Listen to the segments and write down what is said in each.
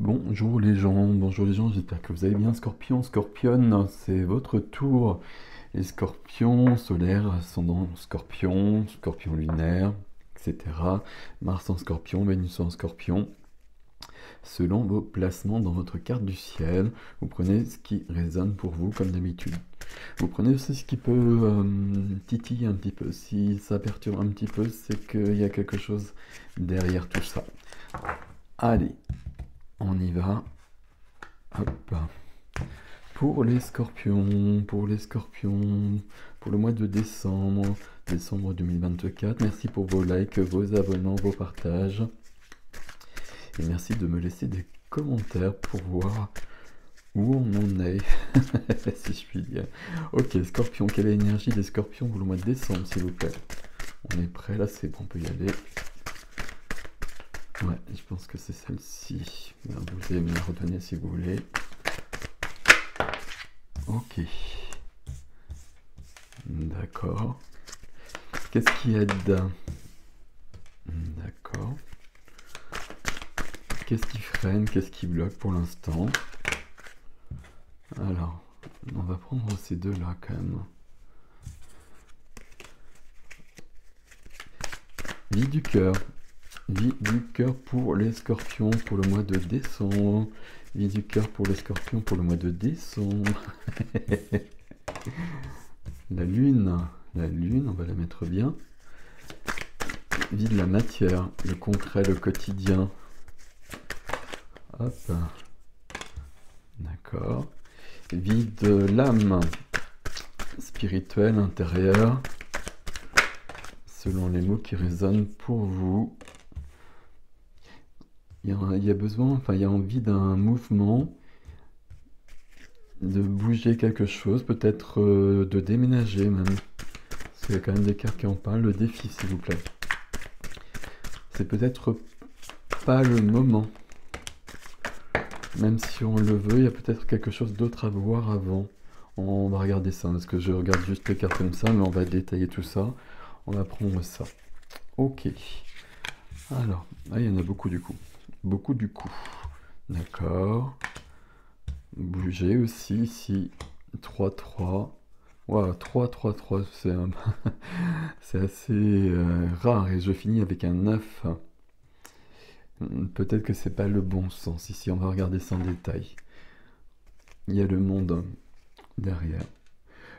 Bonjour les gens, j'espère que vous allez bien. Scorpion, Scorpionne, c'est votre tour. Les scorpions solaires, ascendant scorpion, scorpion lunaire, etc. Mars en scorpion, Vénus en scorpion. Selon vos placements dans votre carte du ciel, vous prenez ce qui résonne pour vous comme d'habitude. Vous prenez aussi ce qui peut titiller un petit peu. Si ça perturbe un petit peu, c'est qu'il y a quelque chose derrière tout ça. Allez, on y va. Hop. Pour le mois de décembre 2024, merci pour vos likes, vos abonnements, vos partages. Et merci de me laisser des commentaires pour voir où on en est, si je puis dire. Ok, Scorpion, quelle est l'énergie des Scorpions pour le mois de décembre, s'il vous plaît? On est prêt, là, c'est bon, on peut y aller. Ouais, je pense que c'est celle-ci. Vous allez me la redonner si vous voulez. Ok. D'accord. Qu'est-ce qui aide? D'accord. Qu'est-ce qui freine? Qu'est-ce qui bloque pour l'instant? Alors, on va prendre ces deux-là quand même. Vie du cœur. Vie du cœur pour les scorpions pour le mois de décembre. Vie du cœur pour les scorpions pour le mois de décembre. La lune, on va la mettre bien. Vie de la matière, le concret, le quotidien. Hop. D'accord. Vie de l'âme, spirituelle, intérieure. Selon les mots qui résonnent pour vous. Il y a besoin, enfin il y a envie d'un mouvement, de bouger quelque chose, peut-être de déménager même. Parce qu'il y a quand même des cartes qui en parlent. Le défi, s'il vous plaît. C'est peut-être pas le moment. Même si on le veut, il y a peut-être quelque chose d'autre à voir avant. On va regarder ça, parce que je regarde juste les cartes comme ça, mais on va détailler tout ça. On va prendre ça. Ok. Alors, il y en a beaucoup du coup. Beaucoup du coup. D'accord. Bouger aussi ici. 3-3. Wow, 3-3-3, c'est assez rare. Et je finis avec un 9. Peut-être que c'est pas le bon sens. Ici, on va regarder ça en détail. Il y a le monde derrière.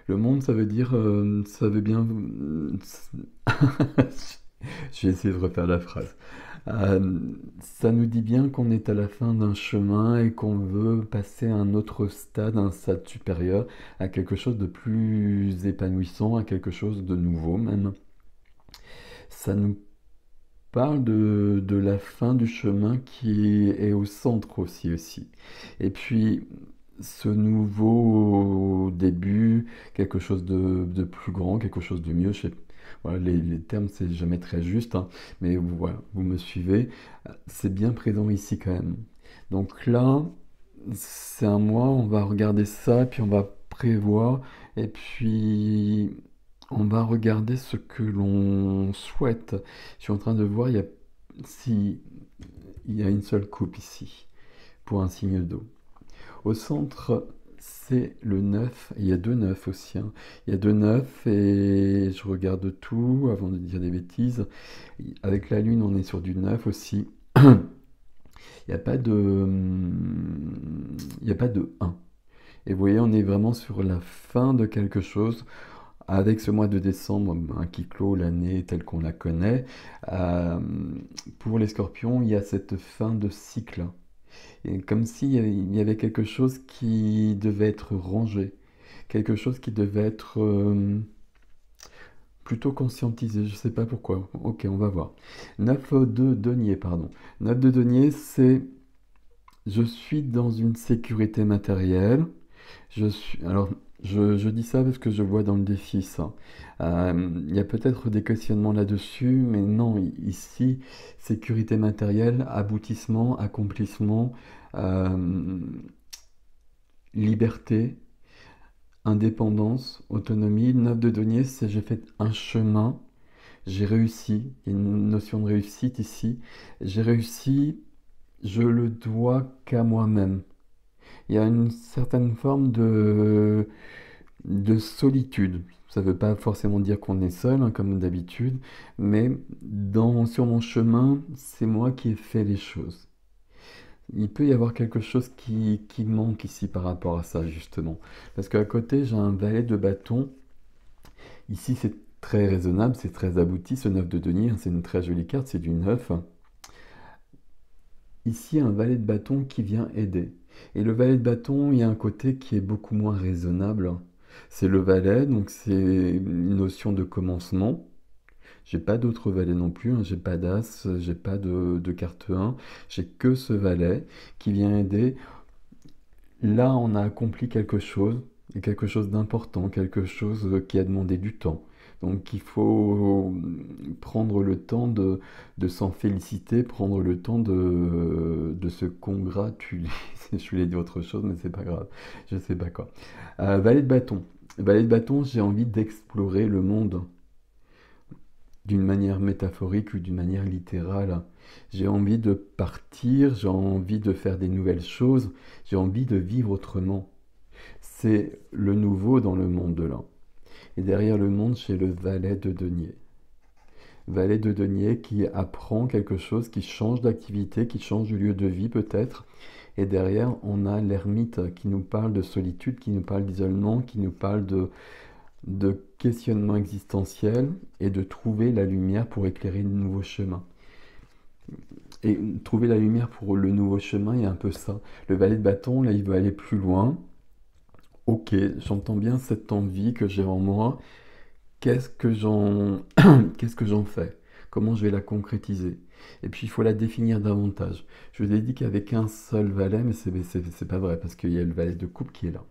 Le monde, ça veut dire, ça veut bien. Je vais essayer de refaire la phrase. Ça nous dit bien qu'on est à la fin d'un chemin et qu'on veut passer à un autre stade, un stade supérieur, à quelque chose de plus épanouissant, à quelque chose de nouveau même. Ça nous parle de la fin du chemin qui est au centre aussi. Et puis, ce nouveau début, quelque chose de plus grand, quelque chose de mieux. Voilà, les termes, c'est jamais très juste, hein, mais voilà, vous me suivez. C'est bien présent ici quand même. Donc là, c'est un mois, on va regarder ça, puis on va prévoir, et puis on va regarder ce que l'on souhaite. Je suis en train de voir si il y a une seule coupe ici, pour un signe d'eau. Au centre, c'est le 9. Il y a deux 9 aussi, hein. Il y a deux 9 et je regarde tout avant de dire des bêtises. Avec la lune, on est sur du 9 aussi. Il n'y a pas de, il y a pas de 1. Et vous voyez, on est vraiment sur la fin de quelque chose. Avec ce mois de décembre qui clôt l'année telle qu'on la connaît, euh, pour les scorpions, il y a cette fin de cycle. Et comme s'il y avait quelque chose qui devait être rangé, quelque chose qui devait être plutôt conscientisé, je ne sais pas pourquoi. Ok, on va voir. 9 de denier, pardon. 9 de denier, c'est je suis dans une sécurité matérielle. Alors, je dis ça parce que je vois dans le défi ça. Il y a peut-être des questionnements là-dessus, mais non, ici, sécurité matérielle, aboutissement, accomplissement, euh, liberté, indépendance, autonomie. Le 9 de denier, c'est j'ai fait un chemin, j'ai réussi. Il y a une notion de réussite ici. J'ai réussi je le dois qu'à moi-même. Il y a une certaine forme de solitude. Ça ne veut pas forcément dire qu'on est seul, hein, comme d'habitude, mais sur mon chemin, c'est moi qui ai fait les choses. Il peut y avoir quelque chose qui manque ici par rapport à ça, justement. Parce qu'à côté, j'ai un valet de bâton. Ici, c'est très raisonnable, c'est très abouti, ce 9 de denier, hein, c'est une très jolie carte, c'est du 9. Ici, un valet de bâton qui vient aider. Et le valet de bâton, il y a un côté qui est beaucoup moins raisonnable. C'est le valet, donc c'est une notion de commencement. J'ai pas d'autres valets non plus, hein, j'ai pas d'as, j'ai pas de carte 1, j'ai que ce valet qui vient aider. Là, on a accompli quelque chose d'important, quelque chose qui a demandé du temps. Donc il faut prendre le temps de s'en féliciter, prendre le temps de se congratuler. Je voulais dire autre chose, mais c'est pas grave, je sais pas quoi. Valet de bâton. Valet de bâton, j'ai envie d'explorer le monde d'une manière métaphorique ou d'une manière littérale. J'ai envie de partir, j'ai envie de faire des nouvelles choses, j'ai envie de vivre autrement. C'est le nouveau dans le monde de là. Et derrière le monde, j'ai le valet de denier. Valet de denier qui apprend quelque chose, qui change d'activité, qui change de lieu de vie peut-être. Et derrière, on a l'ermite qui nous parle de solitude, qui nous parle d'isolement, qui nous parle de questionnement existentiel et de trouver la lumière pour éclairer de nouveaux chemins. Et trouver la lumière pour le nouveau chemin, il y a un peu ça. Le valet de bâton, là, il veut aller plus loin. Ok, j'entends bien cette envie que j'ai en moi. Qu'est-ce que j'en fais? Comment je vais la concrétiser? Et puis, il faut la définir davantage. Je vous ai dit qu'avec un seul valet, mais c'est pas vrai, parce qu'il y a le valet de coupe qui est là.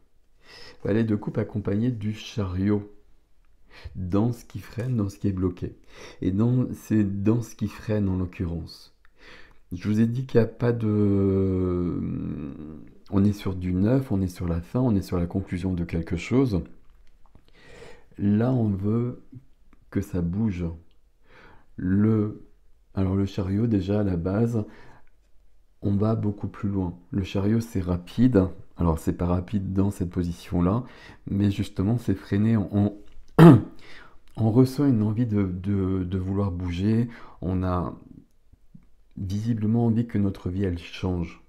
Valet de coupe accompagné du chariot, dans ce qui freine, dans ce qui est bloqué. Et c'est dans ce qui freine en l'occurrence. Je vous ai dit qu'il n'y a pas de... On est sur du neuf, on est sur la fin, on est sur la conclusion de quelque chose. Là, on veut que ça bouge. Le... Alors le chariot, déjà à la base, on va beaucoup plus loin. Le chariot, c'est rapide. Alors, c'est pas rapide dans cette position-là, mais justement, c'est freiné. On ressent une envie de vouloir bouger. On a visiblement envie que notre vie, elle change.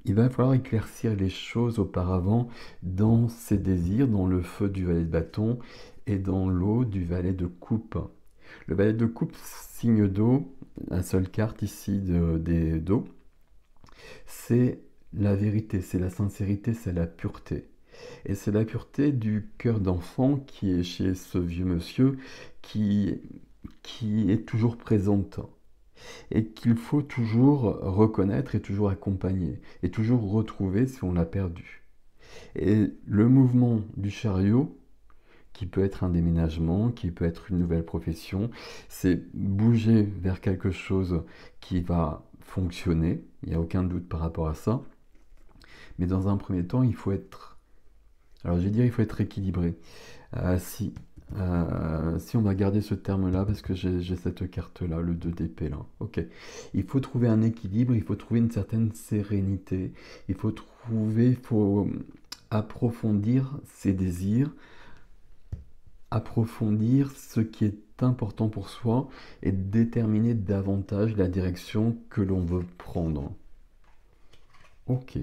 Il va falloir éclaircir les choses auparavant dans ses désirs, dans le feu du valet de bâton et dans l'eau du valet de coupe. Le valet de coupe, signe d'eau, la seule carte ici des d'eau, c'est la vérité, c'est la sincérité, c'est la pureté. Et c'est la pureté du cœur d'enfant qui est chez ce vieux monsieur qui, qui est toujours présente et qu'il faut toujours reconnaître et toujours accompagner et toujours retrouver si on l'a perdu. Et le mouvement du chariot, qui peut être un déménagement, qui peut être une nouvelle profession, c'est bouger vers quelque chose qui va fonctionner, il n'y a aucun doute par rapport à ça, mais dans un premier temps, il faut être... Alors je vais dire, il faut être équilibré. Si, si on va garder ce terme-là, parce que j'ai cette carte-là, le 2 d'épée là. Ok. Il faut trouver un équilibre, il faut trouver une certaine sérénité, il faut approfondir ses désirs, approfondir ce qui est important pour soi et déterminer davantage la direction que l'on veut prendre. Ok.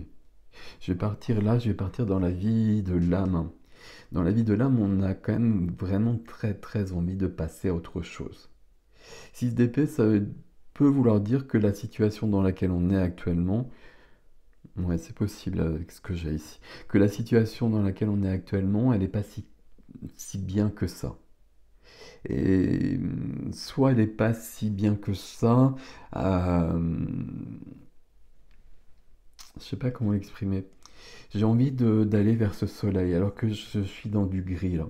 Je vais partir là, je vais partir dans la vie de l'âme. Dans la vie de l'âme, on a quand même vraiment très très envie de passer à autre chose. 6 d'épée, ça peut vouloir dire que la situation dans laquelle on est actuellement, ouais, c'est possible avec ce que j'ai ici, que la situation dans laquelle on est actuellement, elle n'est pas si bien que ça. Et soit elle n'est pas si bien que ça, je sais pas comment l'exprimer. J'ai envie d'aller vers ce soleil alors que je suis dans du gris là.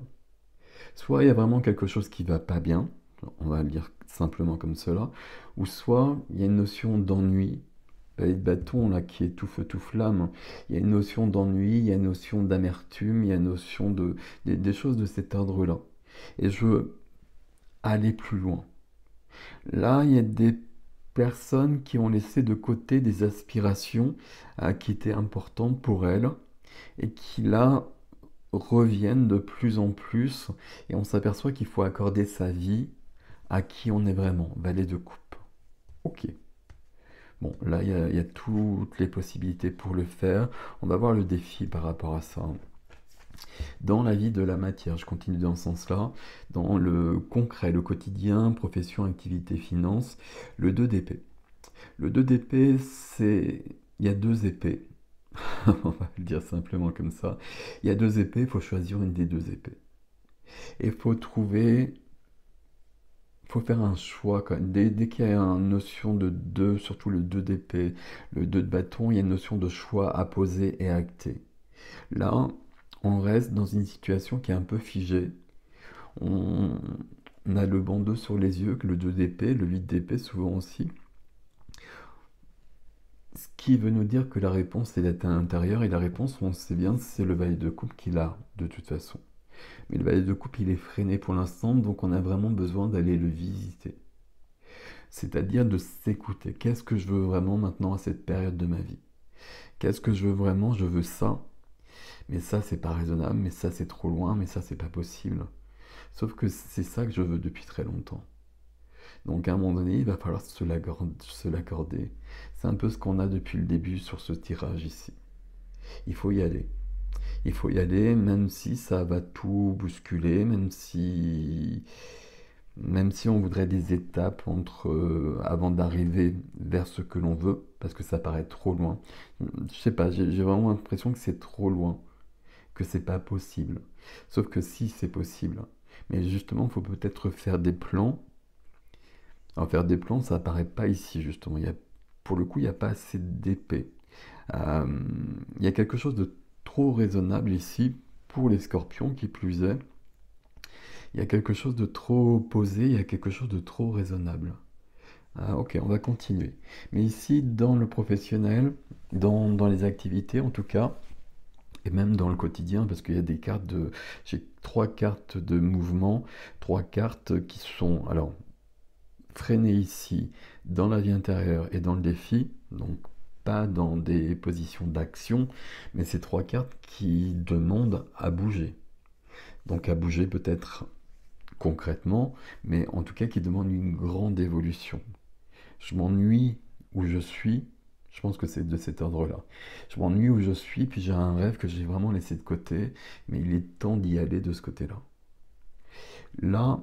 Soit il y a vraiment quelque chose qui va pas bien, on va le dire simplement comme cela, ou soit il y a une notion d'ennui, palais de bâton là qui est tout feu tout flamme. Il y a une notion d'ennui, il y a une notion d'amertume, il y a une notion des choses de cet ordre-là. Et je veux aller plus loin. Là, il y a des personnes qui ont laissé de côté des aspirations qui étaient importantes pour elles et qui là reviennent de plus en plus et on s'aperçoit qu'il faut accorder sa vie à qui on est vraiment, valet de coupe. Ok. Bon, là, il y a toutes les possibilités pour le faire. On va voir le défi par rapport à ça. Dans la vie de la matière, je continue dans ce sens-là, dans le concret, le quotidien, profession, activité, finance, le 2 d'épée. Le 2 d'épée, c'est... Il y a deux épées. On va le dire simplement comme ça. Il y a deux épées, il faut choisir une des deux épées. Et il faut trouver... Il faut faire un choix quand même. Dès qu'il y a une notion de 2, surtout le 2 d'épée, le 2 de bâton, il y a une notion de choix à poser et à acter. Là, on reste dans une situation qui est un peu figée. On, on a le bandeau sur les yeux, le 2 d'épée, le 8 d'épée souvent aussi. Ce qui veut nous dire que la réponse est à l'intérieur, et la réponse, on sait bien, c'est le valet de coupe qui l'a, de toute façon. Mais le valet de coupe, il est freiné pour l'instant, donc on a vraiment besoin d'aller le visiter. C'est-à-dire de s'écouter. Qu'est-ce que je veux vraiment maintenant à cette période de ma vie? Qu'est-ce que je veux vraiment? Je veux ça. Mais ça, c'est pas raisonnable, mais ça, c'est trop loin, mais ça, c'est pas possible. Sauf que c'est ça que je veux depuis très longtemps. Donc à un moment donné, il va falloir se l'accorder. C'est un peu ce qu'on a depuis le début sur ce tirage ici. Il faut y aller. Il faut y aller, même si ça va tout bousculer, même si on voudrait des étapes avant d'arriver vers ce que l'on veut, parce que ça paraît trop loin. Je sais pas, j'ai vraiment l'impression que c'est trop loin, que c'est pas possible. Sauf que si, c'est possible. Mais justement, il faut peut-être faire des plans. Alors faire des plans, ça apparaît pas ici, justement. Pour le coup, il n'y a pas assez d'épée. Euh, il y a quelque chose de trop raisonnable ici, pour les scorpions, qui plus est. Il y a quelque chose de trop posé, il y a quelque chose de trop raisonnable. Ah, ok, on va continuer. Mais ici, dans le professionnel, dans les activités en tout cas, et même dans le quotidien, parce qu'il y a des cartes de... J'ai trois cartes de mouvement, trois cartes qui sont, alors, freinées ici, dans la vie intérieure et dans le défi, donc pas dans des positions d'action, mais ces trois cartes qui demandent à bouger. Donc à bouger peut-être concrètement, mais en tout cas qui demandent une grande évolution. Je m'ennuie où je suis, je pense que c'est de cet ordre-là. Je m'ennuie où je suis, puis j'ai un rêve que j'ai vraiment laissé de côté, mais il est temps d'y aller de ce côté-là. Là,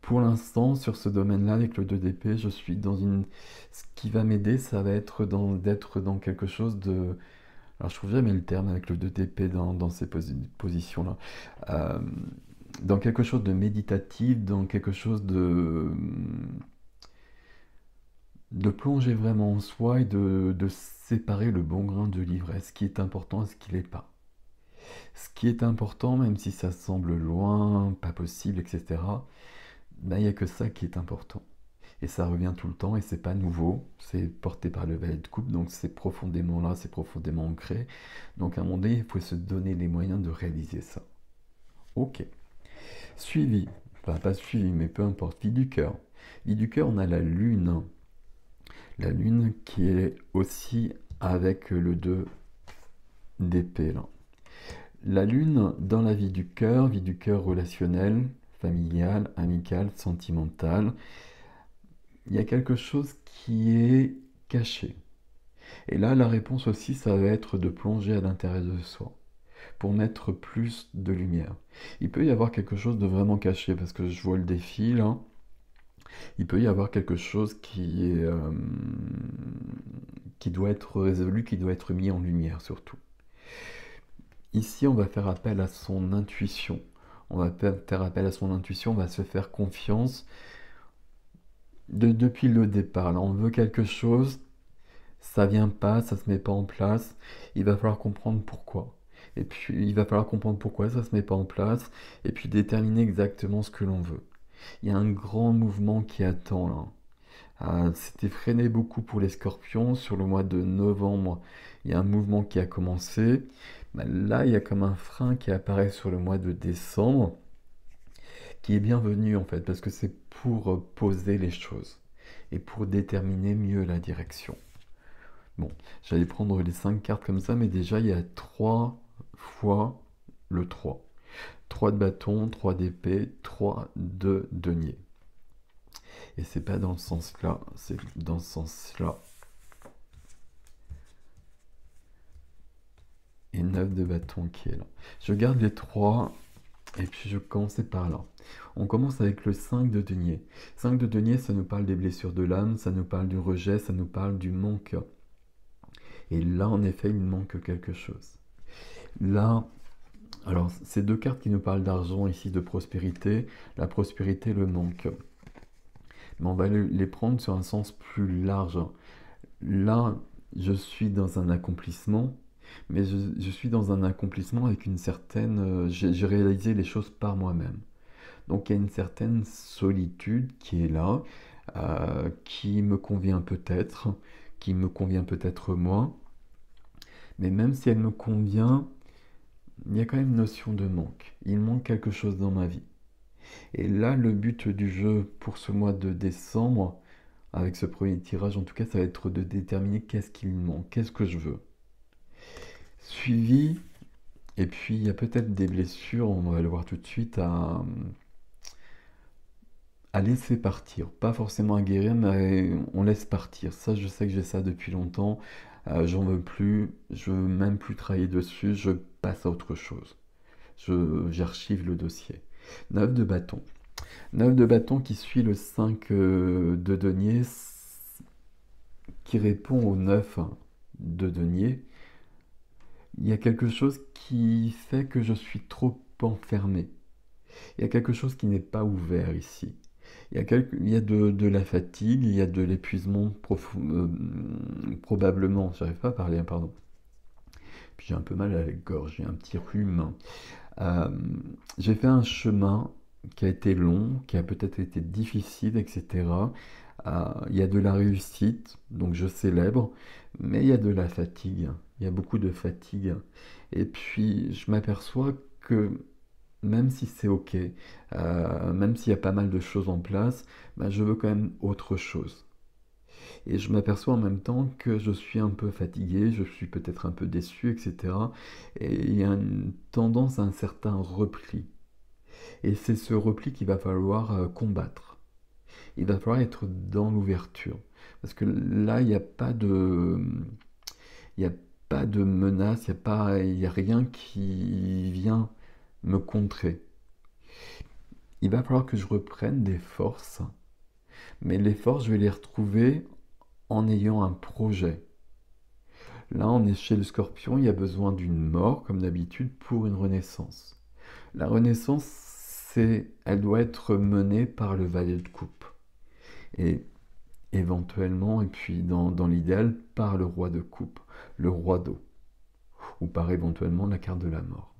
pour l'instant, sur ce domaine-là, avec le 2 d'épée, je suis dans une... Ce qui va m'aider, ça va être d'être dans quelque chose de... Alors, je trouve jamais le terme avec le 2 d'épée dans ces positions-là. Euh, dans quelque chose de méditatif, dans quelque chose de plonger vraiment en soi et de séparer le bon grain de l'ivresse, ce qui est important et ce qui l'est pas. Ce qui est important, même si ça semble loin, pas possible, etc., ben, il n'y a que ça qui est important. Et ça revient tout le temps et c'est pas nouveau, c'est porté par le valet de coupe, donc c'est profondément là, c'est profondément ancré. Donc à un moment donné, il faut se donner les moyens de réaliser ça. Ok. Suivi, enfin pas suivi, mais peu importe, vie du cœur. Vie du cœur, on a la lune. La lune qui est aussi avec le 2 d'épée là. La lune dans la vie du cœur relationnel, familial, amical, sentimental, il y a quelque chose qui est caché. Et là, la réponse aussi, ça va être de plonger à l'intérieur de soi pour mettre plus de lumière. Il peut y avoir quelque chose de vraiment caché parce que je vois le défi là. Il peut y avoir quelque chose qui doit être résolu, qui doit être mis en lumière surtout. Ici, on va faire appel à son intuition. On va faire appel à son intuition, on va se faire confiance depuis le départ. Là, on veut quelque chose, ça vient pas, ça se met pas en place. Il va falloir comprendre pourquoi. Et puis, il va falloir comprendre pourquoi ça se met pas en place, et puis déterminer exactement ce que l'on veut. Il y a un grand mouvement qui attend là. C'était freiné beaucoup pour les scorpions sur le mois de novembre. Il y a un mouvement qui a commencé. Là, il y a comme un frein qui apparaît sur le mois de décembre, qui est bienvenu en fait, parce que c'est pour poser les choses. et pour déterminer mieux la direction. Bon, j'allais prendre les 5 cartes comme ça, mais déjà il y a 3 fois le 3. 3 de bâton, 3 d'épée, 3 de denier. Et c'est pas dans le sens là, c'est dans ce sens-là. Et 9 de bâton qui est là. Je garde les 3 et puis je commence par là. On commence avec le 5 de denier. 5 de denier, ça nous parle des blessures de l'âme, ça nous parle du rejet, ça nous parle du manque. Et là, en effet, il manque quelque chose. Là, alors, c'est 2 cartes qui nous parlent d'argent ici, de prospérité. La prospérité, le manque. Mais on va les prendre sur un sens plus large. Là, je suis dans un accomplissement, mais je suis dans un accomplissement avec une certaine... j'ai réalisé les choses par moi-même. Donc il y a une certaine solitude qui est là, qui me convient peut-être, qui me convient peut-être moins. Mais même si elle me convient, il y a quand même une notion de manque. Il manque quelque chose dans ma vie. Et là, le but du jeu pour ce mois de décembre, avec ce premier tirage, en tout cas, ça va être de déterminer qu'est-ce qu'il me manque, qu'est-ce que je veux. Suivi, et puis il y a peut-être des blessures, on va le voir tout de suite, à laisser partir. Pas forcément à guérir, mais on laisse partir. Ça, je sais que j'ai ça depuis longtemps. J'en veux plus, je veux même plus travailler dessus, je passe à autre chose. J'archive le dossier. 9 de bâton. 9 de bâton qui suit le 5 de denier, qui répond au 9 de denier. Il y a quelque chose qui fait que je suis trop enfermé. Il y a quelque chose qui n'est pas ouvert ici. Il y a de la fatigue, il y a de l'épuisement probablement. J'arrive pas à parler, hein, pardon. Puis j'ai un peu mal à la gorge, j'ai un petit rhume. Euh, j'ai fait un chemin qui a été long, qui a peut-être été difficile, etc. Il y a de la réussite, donc je célèbre, mais il y a de la fatigue. Il y a beaucoup de fatigue. Et puis je m'aperçois que même si c'est ok, même s'il y a pas mal de choses en place, bah, je veux quand même autre chose. Et je m'aperçois en même temps que je suis un peu fatigué, je suis peut-être un peu déçu, etc. Et il y a une tendance à un certain repli. Et c'est ce repli qu'il va falloir combattre. Il va falloir être dans l'ouverture. Parce que là, il y a pas de menace, il y a rien qui vient me contrer. Il va falloir que je reprenne des forces. Mais les forces, je vais les retrouver en ayant un projet. Là, on est chez le scorpion, il y a besoin d'une mort, comme d'habitude, pour une renaissance. La renaissance, elle doit être menée par le valet de coupe. Et éventuellement, et puis dans l'idéal, par le roi de coupe, le roi d'eau. Ou par éventuellement la carte de la mort.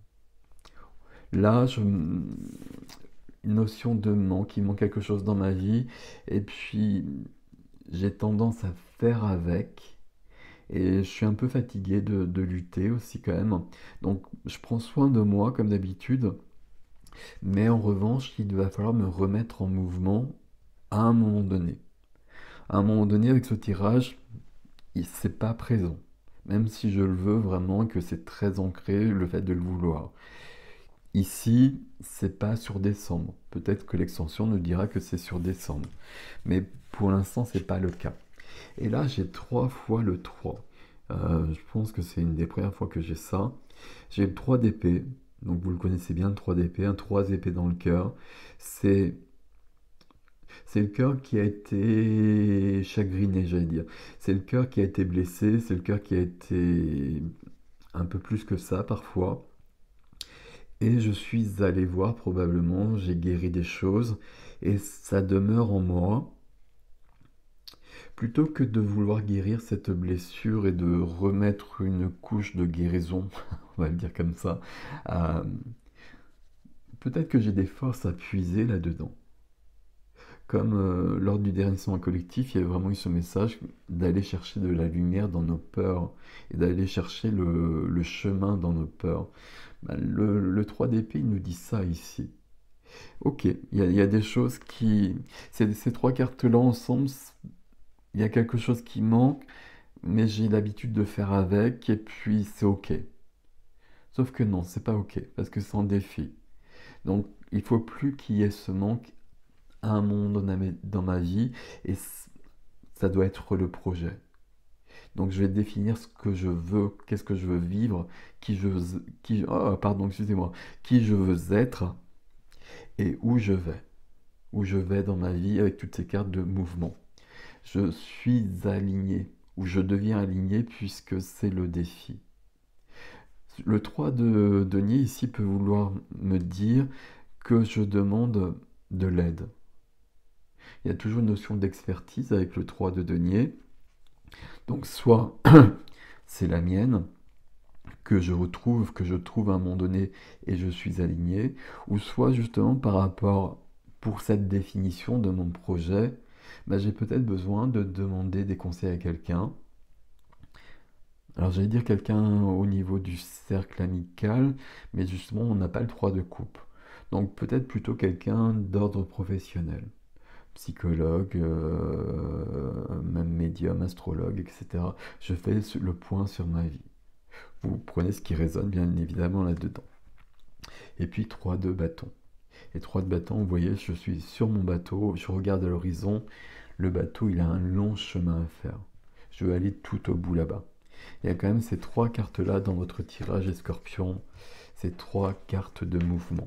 Là, une notion de manque, il manque quelque chose dans ma vie, et puis j'ai tendance à faire avec, et je suis un peu fatigué de lutter aussi quand même. Donc je prends soin de moi comme d'habitude, mais en revanche, il va falloir me remettre en mouvement à un moment donné. À un moment donné, avec ce tirage, c'est pas présent. Même si je le veux vraiment, que c'est très ancré, le fait de le vouloir. Ici, c'est pas sur décembre. Peut-être que l'extension nous dira que c'est sur décembre. Mais pour l'instant, c'est pas le cas. Et là, j'ai 3 fois le 3. Je pense que c'est une des premières fois que j'ai ça. J'ai le 3 d'épée. Donc vous le connaissez bien, le 3 d'épée. Un 3 épée dans le cœur. C'est le cœur qui a été chagriné, j'allais dire. C'est le cœur qui a été blessé. C'est le cœur qui a été un peu plus que ça parfois. Et je suis allé voir probablement, j'ai guéri des choses. Et ça demeure en moi. Plutôt que de vouloir guérir cette blessure et de remettre une couche de guérison, on va le dire comme ça, euh, peut-être que j'ai des forces à puiser là-dedans. Comme lors du dernier soin collectif, il y a vraiment eu ce message d'aller chercher de la lumière dans nos peurs et d'aller chercher le chemin dans nos peurs. Ben, le 3 d'épée, il nous dit ça ici. Ok, il y a des choses qui... Ces 3 cartes-là ensemble, il y a quelque chose qui manque, mais j'ai l'habitude de faire avec, et puis c'est OK. Sauf que non, c'est pas OK, parce que c'est un défi. Donc, il faut plus qu'il y ait ce manque à un moment dans ma vie, et ça doit être le projet. Donc, je vais définir ce que je veux, qu'est-ce que je veux vivre, excusez-moi, qui je veux être, et où je vais dans ma vie avec toutes ces cartes de mouvement. Je suis aligné, ou je deviens aligné puisque c'est le défi. Le 3 de denier ici peut vouloir me dire que je demande de l'aide. Il y a toujours une notion d'expertise avec le 3 de denier. Donc soit c'est la mienne, que je trouve à un moment donné et je suis aligné, ou soit justement par rapport, pour cette définition de mon projet, j'ai peut-être besoin de demander des conseils à quelqu'un. Alors j'allais dire quelqu'un au niveau du cercle amical, mais justement on n'a pas le 3 de coupe. Donc peut-être plutôt quelqu'un d'ordre professionnel, psychologue, même médium, astrologue, etc. Je fais le point sur ma vie. Vous prenez ce qui résonne bien évidemment là-dedans. Et puis 3 de bâton. Et 3 de bâton, vous voyez, je suis sur mon bateau, je regarde à l'horizon, le bateau il a un long chemin à faire. Je veux aller tout au bout là-bas. Il y a quand même ces 3 cartes-là dans votre tirage et Scorpion, ces 3 cartes de mouvement.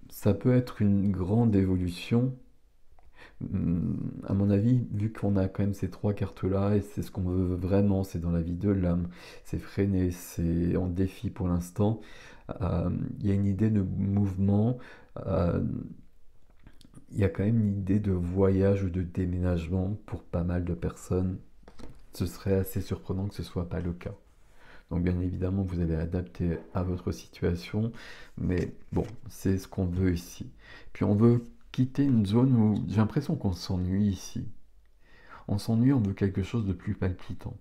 Ça peut être une grande évolution. À mon avis, vu qu'on a quand même ces 3 cartes-là, et c'est ce qu'on veut vraiment, c'est dans la vie de l'âme, c'est freiné, c'est en défi pour l'instant, il y a une idée de mouvement, euh, il y a quand même une idée de voyage ou de déménagement pour pas mal de personnes. Ce serait assez surprenant que ce ne soit pas le cas. Donc bien évidemment, vous allez adapter à votre situation, mais bon, c'est ce qu'on veut ici. Puis on veut quitter une zone où j'ai l'impression qu'on s'ennuie ici. On s'ennuie, on veut quelque chose de plus palpitant.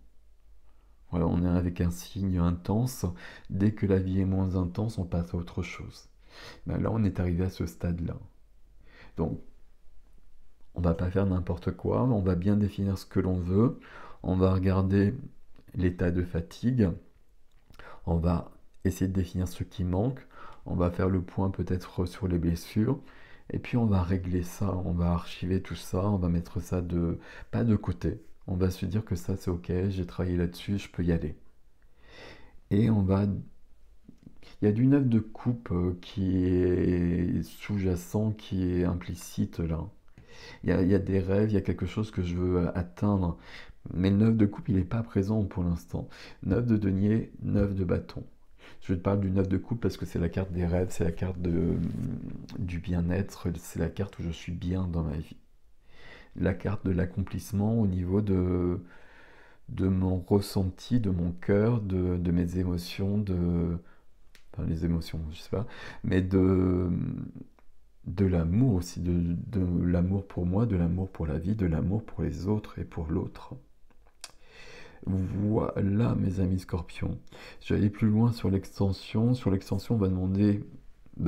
Voilà, on est avec un signe intense. Dès que la vie est moins intense, on passe à autre chose. Là, on est arrivé à ce stade-là. Donc, on va pas faire n'importe quoi, on va bien définir ce que l'on veut. On va regarder l'état de fatigue. On va essayer de définir ce qui manque. On va faire le point peut-être sur les blessures. Et puis on va régler ça, on va archiver tout ça, on va mettre ça pas de côté. On va se dire que ça c'est ok, j'ai travaillé là-dessus, je peux y aller. Et il y a du 9 de coupe qui est sous-jacent, qui est implicite là. Il y a des rêves, il y a quelque chose que je veux atteindre. Mais le 9 de coupe, il n'est pas présent pour l'instant. 9 de denier, 9 de bâton. Je te parle du 9 de coupe parce que c'est la carte des rêves, c'est la carte du bien-être, c'est la carte où je suis bien dans ma vie. La carte de l'accomplissement au niveau de mon ressenti, de mon cœur, de mes émotions, enfin les émotions, je sais pas, mais de l'amour aussi, de l'amour pour moi, de l'amour pour la vie, de l'amour pour les autres et pour l'autre. Voilà mes amis scorpions. Je vais aller plus loin sur l'extension. Sur l'extension, on va demander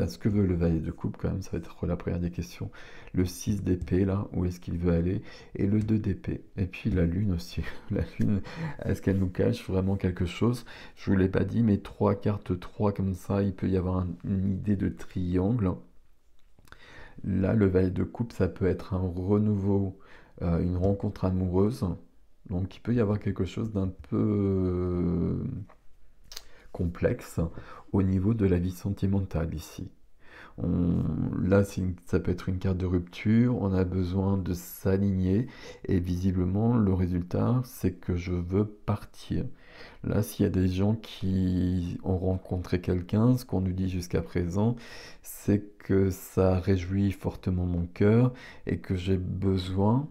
ce que veut le valet de coupe quand même, ça va être la première des questions. Le 6 d'épée là, où est-ce qu'il veut aller? Et le 2 d'épée. Et puis la lune aussi. La lune, est-ce qu'elle nous cache vraiment quelque chose? Je vous l'ai pas dit, mais 3 cartes 3 comme ça, il peut y avoir une idée de triangle. Là, le valet de coupe, ça peut être un renouveau, une rencontre amoureuse. Donc il peut y avoir quelque chose d'un peu complexe au niveau de la vie sentimentale ici. Là, ça peut être une carte de rupture, on a besoin de s'aligner et visiblement le résultat c'est que je veux partir. Là, s'il y a des gens qui ont rencontré quelqu'un, ce qu'on nous dit jusqu'à présent, c'est que ça réjouit fortement mon cœur et que j'ai besoin,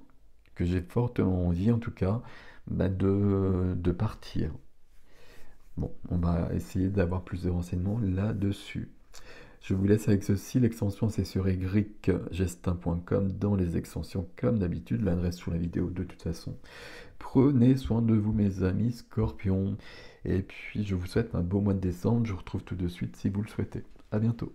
que j'ai fortement envie en tout cas, de partir. Bon, on va essayer d'avoir plus de renseignements là-dessus. Je vous laisse avec ceci, l'extension c'est sur ygestin.com dans les extensions comme d'habitude, l'adresse sous la vidéo de toute façon. Prenez soin de vous mes amis scorpions, et puis je vous souhaite un beau mois de décembre, je vous retrouve tout de suite si vous le souhaitez. À bientôt.